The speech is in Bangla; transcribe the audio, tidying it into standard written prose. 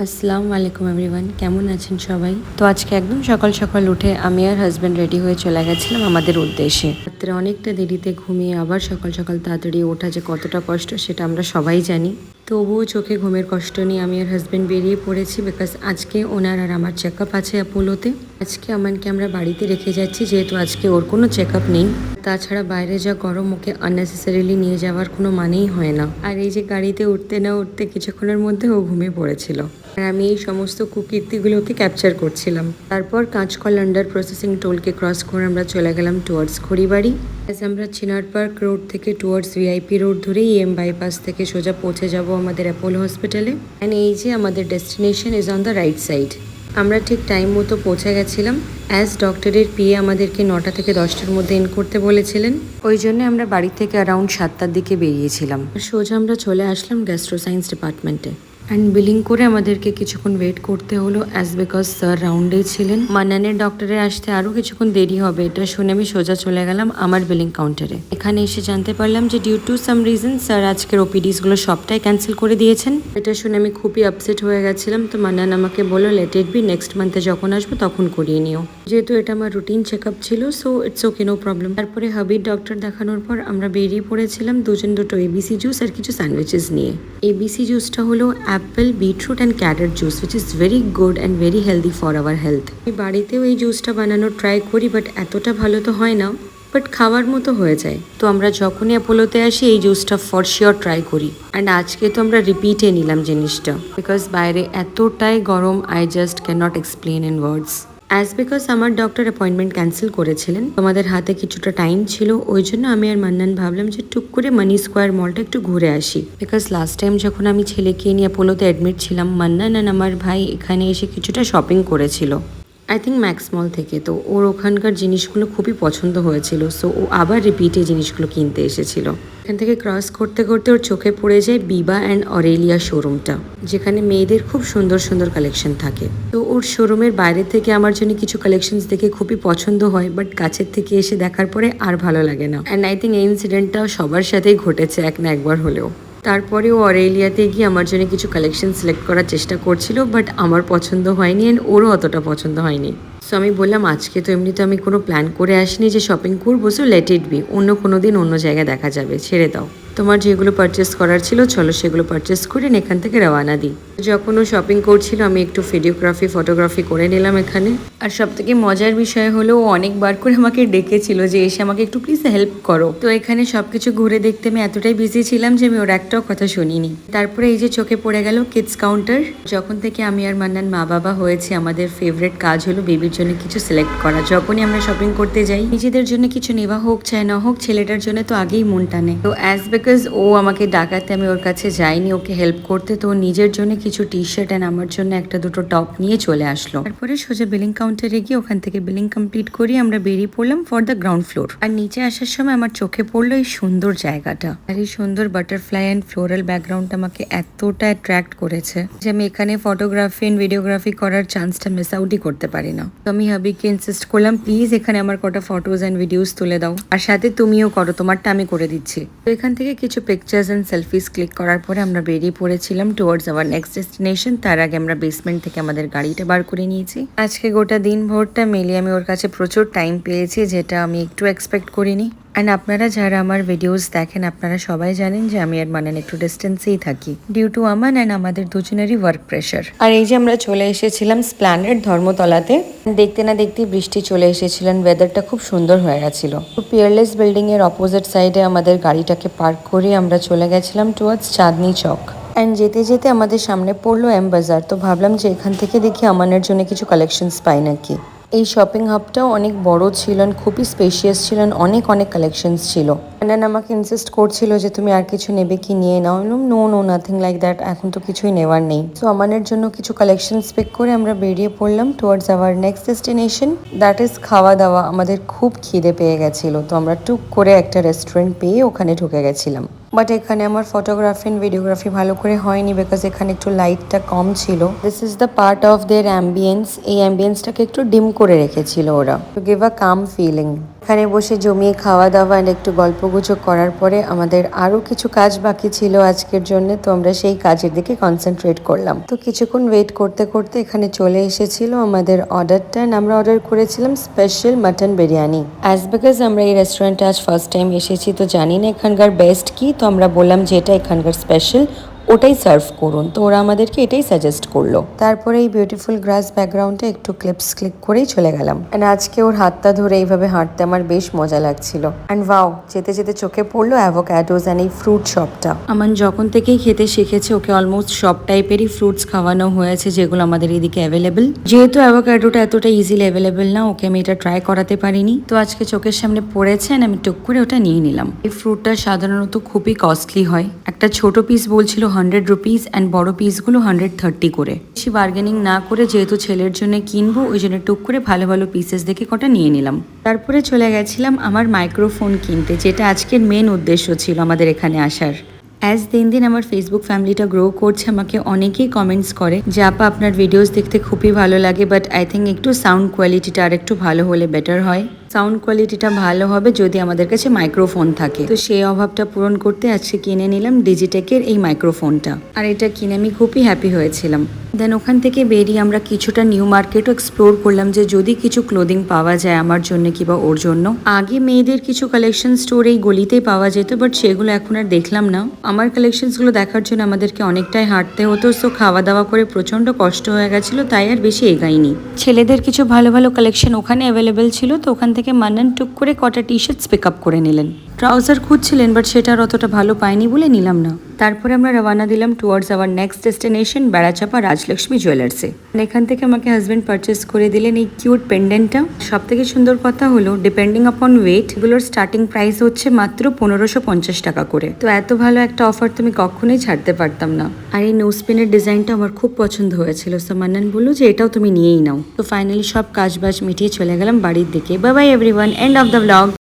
আসসালামু আলাইকুম এভরিওয়ান, কেমন আছেন সবাই? তো আজকে একদম সকাল সকাল উঠে আমি আর হাজব্যান্ড রেডি হয়ে চলে গেছিলাম আমাদের উদ্দেশ্যে। রাত্রে অনেকটা দেরিতে ঘুমিয়ে আবার সকাল সকাল তাড়াতাড়ি ওঠা যে কতটা কষ্ট সেটা আমরা সবাই জানি। তবুও চোখে ঘুমের কষ্ট নিয়ে আমি আর হাজব্যান্ড বেরিয়ে পড়েছি, বিকজ আজকে ওনার আর আমার চেক আপ আছে অ্যাপোলোতে। আজকে আমানকে আমরা বাড়িতে রেখে যাচ্ছি, যেহেতু আজকে ওর কোনো চেক আপ নেই। তাছাড়া বাইরে যা গরম, ওকে আননেসেসারিলি নিয়ে যাওয়ার কোনো মানেই হয় না। আর এই যে গাড়িতে উঠতে না উঠতে কিছুক্ষণের মধ্যে ও ঘুমিয়ে পড়েছিল, আর আমি এই সমস্ত কুকীর্তিগুলোকে ক্যাপচার করছিলাম। তারপর কাঁচকল আন্ডার প্রসেসিং টোলকে ক্রস করে আমরা চলে গেলাম টুয়ার্ডস খড়িবাড়ি। আমরা চিনার পার্ক রোড থেকে টুয়ার্ডস ভিআইপি রোড ধরে এম বাইপাস থেকে সোজা পৌঁছে যাব আমাদের অ্যাপোলো হসপিটালে। অ্যান্ড এই যে আমাদের destination is on the right side. আমরা ঠিক টাইম মতো পৌঁছে গেছিলাম। অ্যাজ ডক্টরের পিএ আমাদেরকে 9টা থেকে 10টার মধ্যে এন্ড করতে বলেছিলেন, ওই জন্য আমরা বাড়ি থেকে অ্যারাউন্ড 7টার দিকে বেরিয়েছিলাম। সোজা আমরা চলে আসলাম গ্যাস্ট্রো সায়েন্স ডিপার্টমেন্টে। অ্যান্ড বিলিং করে আমাদেরকে কিছুক্ষণ ওয়েট করতে হলো, অ্যাজ বিকজ স্যার রাউন্ডেই ছিলেন। মান্নানের ডক্টরের আসতে আরও কিছুক্ষণ দেরি হবে, এটা শুনে আমি সোজা চলে গেলাম আমার বিলিং কাউন্টারে। এখানে এসে জানতে পারলাম যে due to some reason sir আজকের ওপিডিসগুলো সবটাই ক্যান্সেল করে দিয়েছেন। এটা শুনে আমি খুবই আপসেট হয়ে গেছিলাম। তো মান্নান আমাকে বললো লেট ইট বি, নেক্সট মান্থে যখন আসবো তখন করিয়ে নিও। যেহেতু এটা আমার রুটিন চেক আপ ছিল, so it's okay, no problem. তারপরে হাবির ডক্টর দেখানোর পর আমরা বেরিয়ে পড়েছিলাম দুটো এবিসি জুস আর কিছু স্যান্ডউইচেস নিয়ে। এবিসি জুসটা হলো Apple, beetroot and carrot juice, which is very good and very healthy for our health. আমি বাড়িতেও এই জুসটা বানানোর ট্রাই করি, বাট এতটা ভালো তো হয় না, বাট খাওয়ার মতো হয়ে যায়। তো আমরা যখনই অ্যাপোলোতে আসি এই জুসটা ফর শিওর ট্রাই করি। অ্যান্ড আজকে তো আমরা রিপিটে নিলাম জিনিসটা, বিকজ বাইরে এতটাই গরম, I just can not explain in words. As because আমার ডক্টর অ্যাপয়েন্টমেন্ট ক্যান্সেল করেছিলেন, তোমাদের হাতে কিছুটা টাইম ছিল, ওই জন্য আমি আর মান্নান ভাবলাম যে টুক করে মানি স্কোয়ার মলটা একটু ঘুরে আসি। বিকজ লাস্ট টাইম যখন আমি ছেলেকে নিয়ে অ্যাপোলোতে অ্যাডমিট ছিলাম, মান্নান আর আমার ভাই এখানে এসে কিছুটা শপিং করেছিল, আই থিঙ্ক ম্যাক্স মল থেকে। তো ওর ওখানকার জিনিসগুলো খুবই পছন্দ হয়েছিল, সো ও আবার রিপিটে জিনিসগুলো কিনতে এসেছিল। এখান থেকে ক্রস করতে করতে ওর চোখে পড়ে যায় বিবা অ্যান্ড অরেলিয়া শোরুমটা, যেখানে মেয়েদের খুব সুন্দর সুন্দর কালেকশন থাকে। তো ওর শোরুমের বাইরে থেকে আমার জন্য কিছু কালেকশনস দেখে খুবই পছন্দ হয়, বাট কাছের থেকে এসে দেখার পরে আর ভালো লাগে না। অ্যান্ড আই থিঙ্ক এই ইনসিডেন্টটা সবার সাথেই ঘটেছে এক না একবার হলেও। তারপরে ও অরেলিয়াতে গিয়ে আমার জন্য কিছু কালেকশন সিলেক্ট করার চেষ্টা করছিল, বাট আমার পছন্দ হয়নি অ্যান্ড ওরও অতটা পছন্দ হয়নি। সো আমি বললাম আজকে তো এমনিতে আমি কোনো প্ল্যান করে আসিনি যে শপিং করবো, সো লেট ইট বি, অন্য কোনো দিন অন্য জায়গায় দেখা যাবে, ছেড়ে দাও। তোমার যেগুলো পারচেস করার ছিল চলো সেগুলো পারচেস করে এখান থেকে রওনা দিই। যখন ও শপিং করছিল আমি একটু ফটোগ্রাফি করে নিলাম এখানে। আর সব থেকে মজার বিষয় হলো ও অনেকবার করে আমাকে ডেকেছিল যে এসে আমাকে একটু প্লিজ হেল্প করো। তো এখানে সবকিছু ঘুরে দেখতে আমি এতটাই বিজি ছিলাম যে আমি ওর একটাও কথা শুনিনি। তারপরে এই যে চোখে পড়ে গেল কিডস কাউন্টার। যখন থেকে আমি আর মান্নান মা বাবা হয়েছে, আমাদের ফেভারিট কাজ হলো বেবির জন্য কিছু সিলেক্ট করা। যখনই আমরা শপিং করতে যাই, নিজেদের জন্য কিছু নেওয়া হোক চাই না হোক, ছেলেটার জন্য তো আগেই মন টানে। তো অ্যাজ বিকজ ও আমাকে ডাকাতে আমি ওর কাছে যাইনি ওকে হেল্প করতে, তো নিজের জন্য কিছু টি শার্ট অ্যান্ড আমার জন্য একটা দুটো টপ নিয়ে চলে আসলো। তারপরে সোজা বিলিং কাউন্টারে গিয়ে ওখান থেকে বিলিং কমপ্লিট করি আমরা বেরিয়ে পড়লাম ফর দ্য গ্রাউন্ড ফ্লোর। আর নিচে আসার সময় আমার চোখে পড়লো এই সুন্দর জায়গাটা, আর এই সুন্দর বাটারফ্লাই অ্যান্ড ফ্লোরাল ব্যাকগ্রাউন্ডটা আমাকে এতটা অ্যাট্রাক্ট করেছে যে আমি এখানে ফটোগ্রাফি অ্যান্ড ভিডিওগ্রাফি করার চান্সটা মিস আউটই করতে পারি না। তো আমি হাবিকে ইনসিস্ট করলাম প্লিজ এখানে আমার কটা ফটোজ অ্যান্ড ভিডিওস তুলে দাও, আর সাথে তুমিও করো, তোমারটা আমি করে দিচ্ছি। তো এখান থেকে কিছু পিকচার্স অ্যান্ড সেলফিস ক্লিক করার পরে আমরা বেরিয়ে পড়েছিলাম টুয়ার্ডস আওয়ার নেক্সট ডেস্টিনেশন। তার আগে আমরা বেসমেন্ট থেকে আমাদের গাড়িটা বার করে নিয়েছি। আজকে গোটা দিন ভোরটা মিলিয়ে আমি ওর কাছে প্রচুর টাইম পেয়েছি, যেটা আমি একটু এক্সপেক্ট করিনি। অ্যান্ড আপনারা যারা আমার ভিডিওস দেখেন আপনারা সবাই জানেন যে আমি আর মান্নান একটু ডিস্টেন্সেই থাকি ডিউ টু আমান অ্যান্ড আমাদের দুজনেরই ওয়ার্ক প্রেশার। আর এই যে আমরা চলে এসেছিলাম স্প্ল্যানেড ধর্মতলাতে। দেখতে না দেখতে বৃষ্টি চলে এসেছিলেন, ওয়েদারটা খুব সুন্দর হয়ে গেছিল। তো পিয়ারলেস বিল্ডিং এর অপোজিট সাইডে আমাদের গাড়িটাকে পার্ক করে আমরা চলে গেছিলাম টুয়ার্ডস চাঁদনি চক। অ্যান্ড যেতে যেতে আমাদের সামনে পড়লো এম বাজার। তো ভাবলাম যে এখান থেকে দেখি আমানের জন্য কিছু কালেকশনস পাই নাকি। এই শপিং হাবটাও অনেক বড় ছিলেন, খুবই স্পেশিয়াস ছিলেন, অনেক কালেকশনস ছিল। অ্যান্ড আমাকে ইনসিস্ট করছিল যে তুমি আর কিছু নেবে কি নিয়ে নাও। নো নাথিং লাইক দ্যাট, এখন তো কিছুই নেওয়ার নেই। সো আমানের জন্য কিছু কালেকশনস পিক করে আমরা বেরিয়ে পড়লাম towards our next destination, that is খাওয়া দাওয়া। আমাদের খুব খিদে পেয়ে গেছিলো, তো আমরা টুক করে একটা রেস্টুরেন্ট পেয়ে ওখানে ঢুকে গেছিলাম। বাট এখানে আমার ফটোগ্রাফি অ্যান্ড ভিডিওগ্রাফি ভালো করে হয়নি, বিকজ এখানে একটু লাইটটা কম ছিল। This is the part of their ambience. এই অ্যাম্বিয়েন্সটাকে একটু ডিম করে রেখেছিল ওরা, to give a calm feeling. এখানে বসে জমিয়ে খাওয়া দাওয়া আর একটু গল্পগুজব করার পরে আমাদের আরো কিছু কাজ বাকি ছিল আজকের জন্য, তো আমরা সেই কাজের দিকে কনসেন্ট্রেট করলাম। তো কিছুক্ষণ ওয়েট করতে করতে এখানে চলে এসেছিল আমাদের অর্ডারটা। আমরা অর্ডার করেছিলাম special mutton biryani. As because আমরা এই রেস্টুরেন্টে আজ ফার্স্ট টাইম এসেছি, তো জানি না এখানকার বেস্ট কি, তো আমরা বললাম যে এটা এখানকার স্পেশাল, ওটাই সার্ভ করুন। তো ওরা আমাদেরকে এটাই সাজেস্ট করলো। তারপরে এই বিউটিফুল গ্রাস ব্যাকগ্রাউন্ডে একটু ক্লিক করেই চলে গেলাম। অ্যান্ড আজকে ওর হাতটা ধরে এইভাবে হাঁটতে আমার বেশ মজা লাগছিল। অ্যান্ড ওয়াও, যেতে যেতে চোখে পড়লো অ্যাভোক্যাডোস অ্যান্ড এই ফ্রুট শপটা। আমার যখন থেকেই খেতে শিখেছে ওকে অলমোস্ট সব টাইপেরই ফ্রুটস খাওয়ানো হয়েছে যেগুলো আমাদের এদিকে অ্যাভেলেবেল। যেহেতু অ্যাভোক্যাডোটা এতটা ইজিলি অ্যাভেলেবেল না, ওকে আমি এটা ট্রাই করাতে পারিনি। তো আজকে চোখের সামনে পড়েছে and আমি টুক করে ওটা নিয়ে নিলাম। এই ফ্রুটটা সাধারণত খুবই কস্টলি হয়। একটা ছোট পিস বলছিল 100 রুপিস অ্যান্ড বড় পিসগুলো 130 করে। বেশি বার্গেনিং না করে যেহেতু ছেলের জন্য কিনবো, ওই জন্য টুক করে ভালো ভালো পিসেস দেখে কটা নিয়ে নিলাম। তারপরে চলে গেছিলাম আমার মাইক্রোফোন কিনতে, যেটা আজকের মেন উদ্দেশ্য ছিল আমাদের এখানে আসার। অ্যাজ দিন দিন আমার ফেসবুক ফ্যামিলিটা গ্রো করছে, আমাকে অনেকেই কমেন্টস করে যে আপা আপনার ভিডিওস দেখতে খুবই ভালো লাগে, বাট আই থিঙ্ক একটু সাউন্ড কোয়ালিটিটা আর একটু ভালো হলে বেটার হয়। সাউন্ড কোয়ালিটিটা ভালো হবে যদি আমাদের কাছে মাইক্রোফোন থাকে। তো সেই অভাবটা পূরণ করতে আজকে কিনে নিলাম ডিজিটেকের এই মাইক্রোফোনটা, আর এটা কিনে আমি খুবই হ্যাপি হয়েছিলাম। দেন ওখান থেকে বেরিয়ে আমরা কিছুটা নিউ মার্কেটও এক্সপ্লোর করলাম যে যদি কিছু ক্লোদিং পাওয়া যায় আমার জন্য কিংবা ওর জন্য। আগে মেয়েদের কিছু কালেকশন স্টোর এই গলিতেই পাওয়া যেত, বাট সেগুলো এখন আর দেখলাম না। আমার কালেকশনসগুলো দেখার জন্য আমাদেরকে অনেকটাই হাঁটতে হতো, সো খাওয়া দাওয়া করে প্রচন্ড কষ্ট হয়ে গেছিল, তাই আর বেশি এগাইনি। ছেলেদের কিছু ভালো ভালো কালেকশন ওখানে অ্যাভেলেবেল ছিল, তো ওখান থেকে মান্নান টুক করে কটা টি শার্টস পিক আপ করে নিলেন। ট্রাউজার খুঁজছিলেন, বাট সেটা আর অতটা ভালো পাইনি বলে নিলাম না। তারপরে আমরা রওনা দিলাম towards our next destination Berachampa Rajlakshmi জুয়েলার্সে। এখান থেকে আমাকে হাজব্যান্ড পারচেস করে দিলেন এই কিউট পেন্ডেন্টটা। সব থেকে সুন্দর কথা হলো ডিপেন্ডিং আপন ওয়েট এগুলোর স্টার্টিং প্রাইস হচ্ছে মাত্র 1550 টাকা করে। তো এত ভালো একটা অফার তুমি কখনোই ছাড়তে পারতাম না। আর এই নোজপিনের ডিজাইনটা আমার খুব পছন্দ হয়েছিল, সো মান্নান বললো যে এটাও তুমি নিয়েই নাও। তো ফাইনালি সব কাজ বাজ মিটিয়ে চলে গেলাম বাড়ির দিকে। Bye bye everyone, end of the blog.